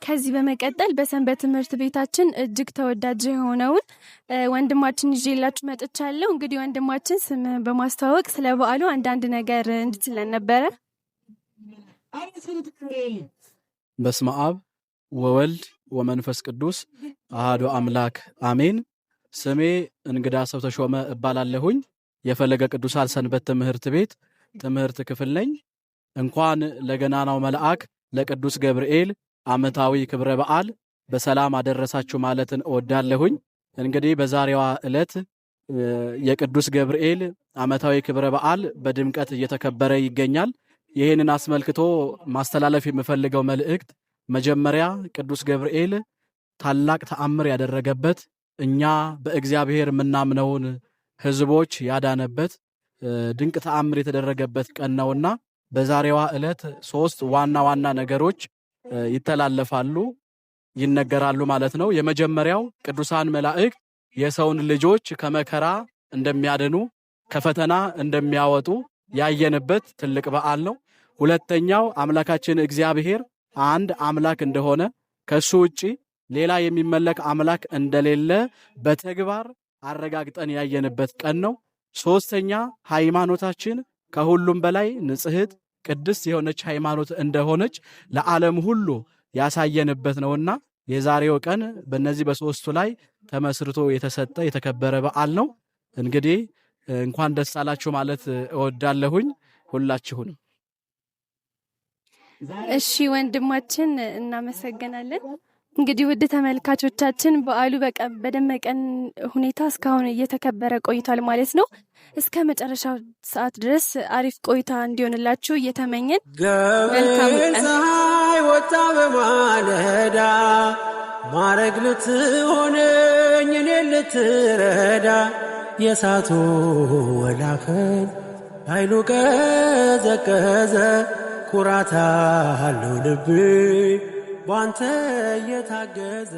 ከዚህ በመቀጠል በሰንበት ትምህርት ቤታችን እጅግ ተወዳጅ የሆነውን ወንድማችን ይዤላችሁ መጥቻለሁ። እንግዲህ ወንድማችን ስምህን በማስተዋወቅ ስለ በዓሉ አንዳንድ ነገር እንድትለን ነበረ። በስመ አብ ወወልድ ወመንፈስ ቅዱስ አሐዱ አምላክ አሜን። ስሜ እንግዳ ሰው ተሾመ እባላለሁኝ። የፈለገ ቅዱሳን ሰንበት ትምህርት ቤት ትምህርት ክፍል ነኝ። እንኳን ለገናናው መልአክ ለቅዱስ ገብርኤል ዓመታዊ ክብረ በዓል በሰላም አደረሳችሁ ማለትን እወዳለሁኝ። እንግዲህ በዛሬዋ ዕለት የቅዱስ ገብርኤል ዓመታዊ ክብረ በዓል በድምቀት እየተከበረ ይገኛል። ይህንን አስመልክቶ ማስተላለፍ የምፈልገው መልእክት መጀመሪያ ቅዱስ ገብርኤል ታላቅ ተአምር ያደረገበት እኛ በእግዚአብሔር የምናምነውን ሕዝቦች ያዳነበት ድንቅ ተአምር የተደረገበት ቀን ነውና በዛሬዋ ዕለት 3 ዋና ዋና ነገሮች ይተላለፋሉ፣ ይነገራሉ ማለት ነው። የመጀመሪያው ቅዱሳን መላእክት የሰውን ልጆች ከመከራ እንደሚያድኑ ከፈተና እንደሚያወጡ ያየንበት ትልቅ በዓል ነው። ሁለተኛው አምላካችን እግዚአብሔር አንድ አምላክ እንደሆነ ከሱ ውጪ ሌላ የሚመለክ አምላክ እንደሌለ በተግባር አረጋግጠን ያየንበት ቀን ነው። ሶስተኛ ሃይማኖታችን ከሁሉም በላይ ንጽሕት ቅድስት የሆነች ሃይማኖት እንደሆነች ለዓለም ሁሉ ያሳየንበት ነውና የዛሬው ቀን በእነዚህ በሶስቱ ላይ ተመስርቶ የተሰጠ የተከበረ በዓል ነው። እንግዲህ እንኳን ደስ አላችሁ ማለት እወዳለሁኝ ሁላችሁንም። እሺ ወንድማችን እናመሰግናለን። እንግዲህ ውድ ተመልካቾቻችን በዓሉ በደመቀን ሁኔታ እስካሁን እየተከበረ ቆይቷል ማለት ነው። እስከ መጨረሻው ሰዓት ድረስ አሪፍ ቆይታ እንዲሆንላችሁ እየተመኘን መልካም ቀን። ፀሐይ ወጣ በማለዳ ማረግ ልትሆነኝ እኔን ልትረዳ የእሳቱ ወላፈን ኃይሉ ቀዘቀዘ ኩራት አለው ልቤ ባንተ የታገዘ